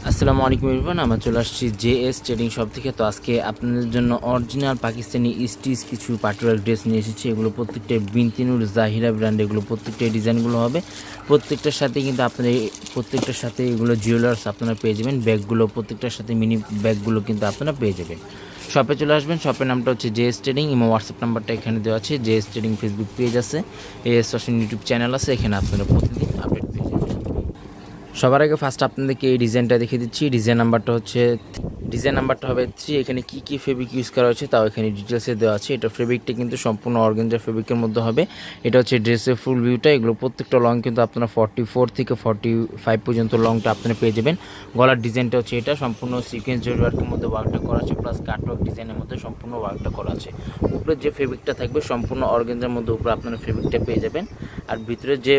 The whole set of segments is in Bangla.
আসসালামু আলাইকুম এভরিওয়ান, আমরা চলে আসছি জেএস ট্রেডিং শপ থেকে। তো আজকে আপনাদের জন্য অরিজিনাল পাকিস্তানি স্টিচ কিছু পাটুয়ার ড্রেস নিয়ে এসেছি। এগুলো প্রত্যেকটা বিনতিনুর জাহিরা ব্র্যান্ড, এগুলো প্রত্যেকটা ডিজাইনগুলো হবে। প্রত্যেকটার সাথে কিন্তু আপনার প্রত্যেকটার সাথে এগুলো জুয়েলার্স আপনারা পেয়ে যাবেন। ব্যাগগুলো প্রত্যেকটার সাথে মিনি ব্যাগগুলো কিন্তু আপনারা পেয়ে যাবেন। শপে চলে আসবেন। শপের নামটা হচ্ছে জেএস ট্রেডিং। ইমো হোয়াটসঅ্যাপ নাম্বারটা এখানে দেওয়া আছে। জেএস ট্রেডিং ফেসবুক পেজ আছে, এএস ফ্যাশন ইউটিউব চ্যানেল আছে, এখানে আপনারা প্রতিদিন আপডেট পেয়ে যাবেন। সবার আগে ফার্স্ট আপনাদেরকে এই ডিজাইনটা দেখিয়ে দিচ্ছি। ডিজাইন নাম্বারটা হবে 3। এখানে কি ফেব্রিক ইউজ করা হয়েছে তাও এখানে ডিটেলসে দেওয়া আছে। এটা ফেব্রিকটা কিন্তু সম্পূর্ণ অর্গানজা ফেব্রিকের মধ্যে হবে। এটা হচ্ছে ড্রেসের ফুল ভিউটা। এগুলো প্রত্যেকটা লং কিন্তু আপনারা 44 থেকে 45 পর্যন্ত লংটা আপনারা পেয়ে যাবেন। গলার ডিজাইনটা হচ্ছে এটা সম্পূর্ণ সিকোয়েন্স জরি ওয়ার্কের মধ্যে ওয়ার্কটা করা আছে, প্লাস কাটওয়ার্ক ডিজাইনের মধ্যে সম্পূর্ণ ওয়ার্কটা করা আছে। উপরে যে ফেব্রিকটা থাকবে সম্পূর্ণ অর্গানজার মধ্যে উপরে আপনারা ফেব্রিকটা পেয়ে যাবেন। আর ভিতরে যে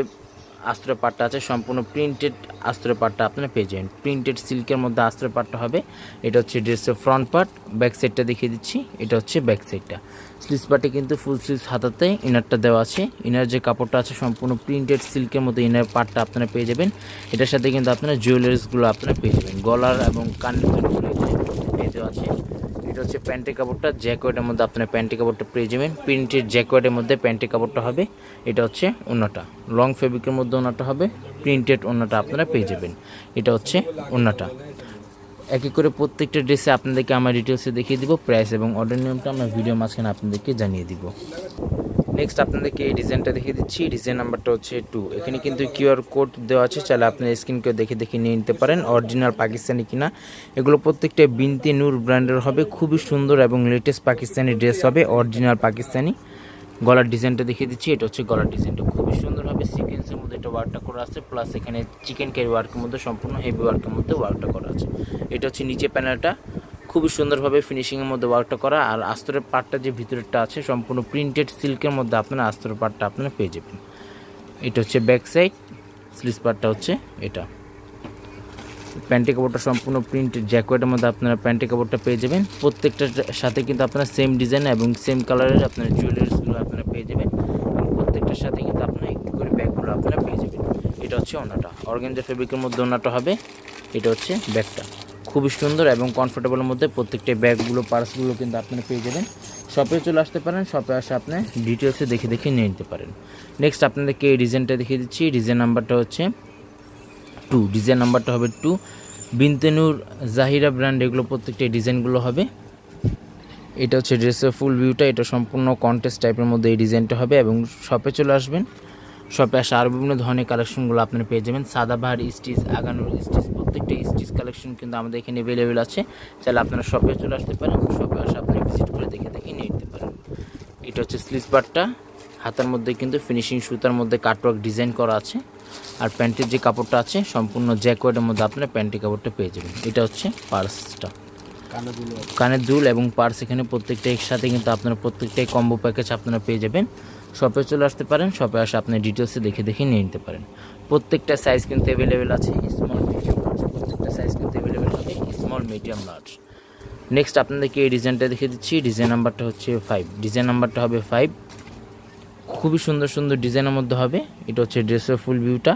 আস্তরের পাটটা আছে সম্পূর্ণ প্রিন্টেড আস্তরের পাটটা আপনারা পেয়ে যাবেন। প্রিন্টেড সিল্কের মধ্যে আস্তরের পাটটা হবে। এটা হচ্ছে ড্রেসের ফ্রন্ট পার্ট। ব্যাক সাইডটা দেখিয়ে দিচ্ছি, এটা হচ্ছে ব্যাক সাইডটা। স্লিভস পার্টে কিন্তু ফুল স্লিভস হাতাতে ইনারটা দেওয়া আছে। ইনার যে কাপড়টা আছে সম্পূর্ণ প্রিন্টেড সিল্কের মধ্যে ইনার পার্টটা আপনারা পেয়ে যাবেন। এটার সাথে কিন্তু আপনারা জুয়েলারিসগুলো আপনারা পেয়ে যাবেন। গলার এবং কানের পেয়ে দেওয়া আছে। এটা হচ্ছে প্যান্টের কাপড়টা, জ্যাকওয়ার্ডের মধ্যে আপনারা প্যান্টের কাপড়টা পেয়ে যাবেন। প্রিন্টেড জ্যাকওয়ার্ডের মধ্যে প্যান্টের কাপড়টা হবে। এটা হচ্ছে ওন্নাটা, লং ফেব্রিকের মধ্যে ওন্নাটা হবে। প্রিন্টেড ওন্নাটা আপনারা পেয়ে যাবেন। এটা হচ্ছে ওন্নাটা। এক এক করে প্রত্যেকটা ড্রেসে আপনাদেরকে আমার ডিটেলসে দেখিয়ে দিব। প্রাইস এবং অর্ডার নিয়মটা আমরা ভিডিও মাঝখানে আপনাদেরকে জানিয়ে দিব। নেক্সট আপনাদেরকে এই ডিজাইনটা দেখিয়ে দিচ্ছি। ডিজাইন নাম্বারটা হচ্ছে 2। এখানে কিন্তু কিউআর কোড দেওয়া আছে, চাইলে আপনার স্ক্রিনকে দেখে নিয়ে নিতে পারেন অরিজিনাল পাকিস্তানি কিনা। এগুলো প্রত্যেকটা বিনতি নূর ব্র্যান্ডের হবে। খুবই সুন্দর এবং লেটেস্ট পাকিস্তানি ড্রেস হবে, অরিজিনাল পাকিস্তানি। গলার ডিজাইনটা দেখিয়ে দিচ্ছি। এটা হচ্ছে গলার ডিজাইনটা, খুবই সুন্দর হবে। সিকোয়েন্সের মধ্যে এটা ওয়ার্কটা করা আছে, প্লাস এখানে চিকেন কারি ওয়ার্কের মধ্যে সম্পূর্ণ হেভি ওয়ার্কের মধ্যে ওয়ার্কটা করা আছে। এটা হচ্ছে নিচে প্যানেলটা, খুবই সুন্দরভাবে ফিনিশিংয়ের মধ্যে ওয়ার্কটা করা। আর আস্তরের পার্টটা যে ভিতরেরটা আছে সম্পূর্ণ প্রিন্টেড সিল্কের মধ্যে আপনারা আস্তরের পার্টটা আপনারা পেয়ে যাবেন। এটা হচ্ছে ব্যাক সাইড। স্লিভস পার্টটা হচ্ছে এটা। প্যান্টের কাপড়টা সম্পূর্ণ প্রিন্টেড জ্যাকওয়ার্ডের মধ্যে আপনারা প্যান্টের কাপড়টা পেয়ে যাবেন। প্রত্যেকটার সাথে কিন্তু আপনারা সেম ডিজাইন এবং সেম কালারের আপনারা জুয়েলারিসগুলো আপনারা পেয়ে যাবেন। এবং প্রত্যেকটার সাথে কিন্তু আপনারা একটু করে ব্যাগগুলো আপনারা পেয়ে যাবেন। এটা হচ্ছে ওন্নাটা, অর্গানজা ফেব্রিকের মধ্যে ওন্নাটা হবে। এটা হচ্ছে ব্যাগটা, খুবই সুন্দর এবং কমফোর্টেবলের মধ্যে প্রত্যেকটা ব্যাগগুলো পার্সগুলো কিন্তু আপনারা পেয়ে যাবেন। শপে চলে আসতে পারেন, শপে আসে আপনি ডিটেলসে দেখে নিয়ে নিতে পারেন। নেক্সট আপনাদেরকে এই ডিজাইনটা দেখিয়ে দিচ্ছি। ডিজাইন নাম্বারটা হচ্ছে 2। ডিজাইন নাম্বারটা হবে 2। বিনতেনুর জাহিরা ব্র্যান্ড, এগুলো প্রত্যেকটা ডিজাইনগুলো হবে। এটা হচ্ছে ড্রেসের ফুল ভিউটা। এটা সম্পূর্ণ কন্টেস্ট টাইপের মধ্যে এই ডিজাইনটা হবে। এবং শপে চলে আসবেন, শপে আসে আরও বিভিন্ন ধরনের কালেকশনগুলো আপনারা পেয়ে যাবেন। সাদাবাহার স্টিচ, আগানোর স্টিচ, প্রত্যেকটা স্টিচ কালেকশন কিন্তু আমাদের এখানে অ্যাভেলেবেল আছে। চাইলে আপনারা শপে চলে আসতে পারেন, শপে আসে আপনি ভিজিট করে দেখে নিয়ে নিতে পারেন। এটা হচ্ছে স্লিভস পার্টটা। হাতার মধ্যে কিন্তু ফিনিশিং সুতার মধ্যে কাটওয়ার্ক ডিজাইন করা আছে। আর প্যান্টের যে কাপড়টা আছে সম্পূর্ণ জ্যাকওয়ার্ডের মধ্যে আপনারা প্যান্টের কাপড়টা পেয়ে যাবেন। এটা হচ্ছে পার্সটা, কানের দুল এবং পার্স এখানে প্রত্যেকটা একসাথে কিন্তু আপনারা প্রত্যেকটাই কম্বো প্যাকেজ আপনারা পেয়ে যাবেন। শপে চলে আসতে পারেন, শপে আসে আপনি ডিটেলসে দেখে নিয়ে নিতে পারেন। প্রত্যেকটা সাইজ কিন্তু অ্যাভেলেবেল আছে, স্মল মিডিয়াম লার্জ, প্রত্যেকটা সাইজ কিন্তু অ্যাভেলেবেল হবে, স্মল মিডিয়াম লার্জ। নেক্সট আপনাদেরকে এই ডিজাইনটা দেখিয়ে দিচ্ছি। ডিজাইন নাম্বারটা হচ্ছে 5। ডিজাইন নাম্বারটা হবে 5। খুবই সুন্দর ডিজাইনের মধ্যে হবে। এটা হচ্ছে ড্রেসের ফুল ভিউটা।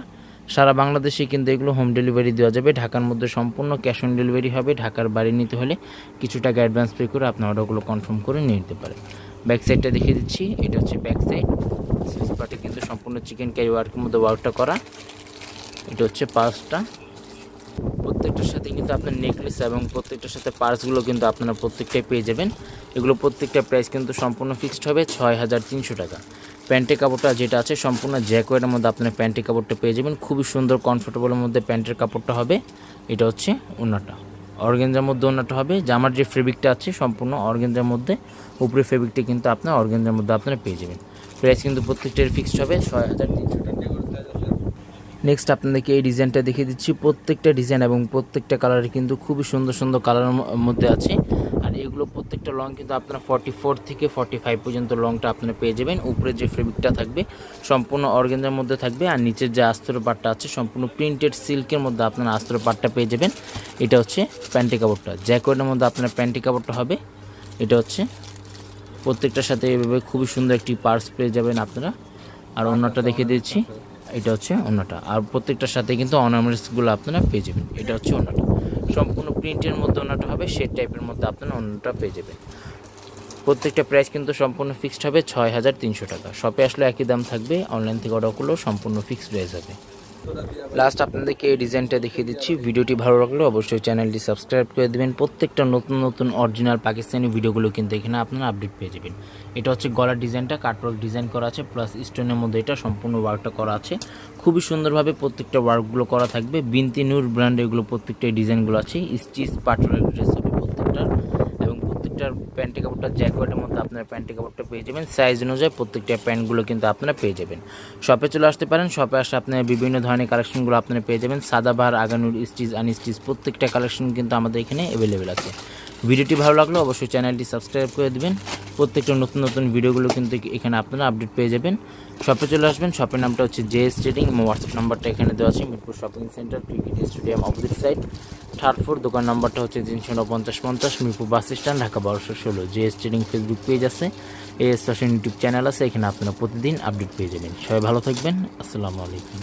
সারা বাংলাদেশে কিন্তু এগুলো হোম ডেলিভারি দেওয়া যাবে। ঢাকার মধ্যে সম্পূর্ণ ক্যাশ অন ডেলিভারি হবে। ঢাকার বাড়ি নিতে হলে কিছু টাকা অ্যাডভান্স পে করে আপনার অর্ডারগুলো কনফার্ম করে নিয়ে নিতে পারেন। ব্যাক সাইডটা দেখিয়ে দিচ্ছি। এটা হচ্ছে ব্যাক সাইড। স্লিভস পার্টে কিন্তু সম্পূর্ণ চিকেন কারি ওয়ার্কের মধ্যে ওয়ার্কটা করা। এটা হচ্ছে পার্সটা। প্রত্যেকটার সাথে কিন্তু আপনার নেকলেস এবং প্রত্যেকটার সাথে পার্সগুলো কিন্তু আপনারা প্রত্যেকটাই পেয়ে যাবেন। এগুলো প্রত্যেকটা প্রাইস কিন্তু সম্পূর্ণ ফিক্সড হবে 6300 টাকা। প্যান্টের কাপড়টা যেটা আছে সম্পূর্ণ জ্যাকওয়ার্ডের মধ্যে আপনার প্যান্টের কাপড়টা পেয়ে যাবেন। খুবই সুন্দর কমফোর্টেবলের মধ্যে প্যান্টের কাপড়টা হবে। এটা হচ্ছে ওন্নাটা, অর্গানজার মধ্যে ওন্নাটা হবে। জামার যে ফেব্রিকটা আছে সম্পূর্ণ অর্গানজার মধ্যে, উপরে ফেব্রিকটা কিন্তু আপনার অর্গানজার মধ্যে আপনারা পেয়ে যাবেন। প্রাইস কিন্তু প্রত্যেকটার ফিক্সড হবে 6300 টাকা। নেক্সট আপনাদেরকে এই ডিজাইনটা দেখিয়ে দিচ্ছি। প্রত্যেকটা ডিজাইন এবং প্রত্যেকটা কালার কিন্তু খুবই সুন্দর কালারের মধ্যে আছে। আর এগুলো প্রত্যেকটা লং কিন্তু আপনারা 44 থেকে 45 পর্যন্ত লংটা আপনারা পেয়ে যাবেন। উপরে যে ফেব্রিকটা থাকবে সম্পূর্ণ অর্গানজার মধ্যে থাকবে। আর নিচের যে আস্তরের পাটটা আছে সম্পূর্ণ প্রিন্টেড সিল্কের মধ্যে আপনারা আস্তরের পাটটা পেয়ে যাবেন। এটা হচ্ছে প্যান্টের কাপড়টা, জ্যাকওয়ার্ডের মধ্যে আপনার প্যান্টের কাপড়টা হবে। এটা হচ্ছে প্রত্যেকটার সাথে এভাবে খুবই সুন্দর একটি পার্স পেয়ে যাবেন আপনারা। আর অন্যটা দেখিয়ে দিচ্ছি। এটা হচ্ছে ওন্নাটা। আর প্রত্যেকটার সাথে কিন্তু অর্নামেন্টসগুলো আপনারা পেয়ে যাবেন। এটা হচ্ছে ওন্নাটা। সম্পূর্ণ প্রিন্টের মধ্যে ওনাটা হবে, শেড টাইপের মধ্যে আপনারা অন্যটা পেয়ে যাবেন। প্রত্যেকটা প্রাইস কিন্তু সম্পূর্ণ ফিক্সড হবে 6300 টাকা। শপে আসলে একই দাম থাকবে, অনলাইন থেকে অর্ডার করলেও সম্পূর্ণ ফিক্সড প্রাইস হবে। লাস্ট আপনাদেরকে এই ডিজাইনটা দেখিয়ে দিচ্ছি। ভিডিওটি ভালো লাগলে অবশ্যই চ্যানেলটি সাবস্ক্রাইব করে দেবেন। প্রত্যেকটা নতুন নতুন অরিজিনাল পাকিস্তানি ভিডিওগুলো কিন্তু এখানে আপনারা আপডেট পেয়ে যাবেন। এটা হচ্ছে গলার ডিজাইনটা কাটওয়ার্ক ডিজাইন করা আছে, প্লাস স্টোনের মধ্যে এটা সম্পূর্ণ ওয়ার্কটা করা আছে। খুবই সুন্দরভাবে প্রত্যেকটা ওয়ার্কগুলো করা থাকবে। বিনতি নূর ব্র্যান্ডে এগুলো প্রত্যেকটা ডিজাইনগুলো আছে। স্টিচ পাটওয়ার্ক ড্রেস হবে প্রত্যেকটার, এবং প্রত্যেকটার প্যান্টের কাপড়টা জ্যাকওয়ার্ডের মধ্যে আপনারা প্যান্টের কাপড়টা পেয়ে যাবেন। সাইজ অনুযায়ী প্রত্যেকটা প্যান্টগুলো কিন্তু আপনারা পেয়ে যাবেন। শপে চলে আসতে পারেন, শপে আসলে আপনারা বিভিন্ন ধরনের কালেকশনগুলো আপনারা পেয়ে যাবেন। সাদাবাহার, আগানুর, স্টিচ, আনস্টিচ প্রত্যেকটা কালেকশন কিন্তু আমাদের এখানে অ্যাভেলেবেল আছে। ভিডিওটি ভালো লাগলে অবশ্যই চ্যানেলটি সাবস্ক্রাইব করে দেবেন। প্রত্যেকটা নতুন নতুন ভিডিওগুলো কিন্তু এখানে আপনারা আপডেট পেয়ে যাবেন। শপে চলে আসবেন। শপের নামটা হচ্ছে JS ট্রেডিং। হোয়াটসঅ্যাপ নাম্বারটা এখানে দেওয়া আছে। Mirpur shopping centre, cricket stadium opposite side, third floor. দোকান নাম্বারটা হচ্ছে 34950, Mirpur bus stand, Dhaka 1216। JS trading Facebook page আছে, AS ফ্যাশন ইউটিউব চ্যানেল আছে, এখানে আপনারা প্রতিদিন আপডেট পেয়ে যাবেন। সবাই ভালো থাকবেন। আসসালামু আলাইকুম।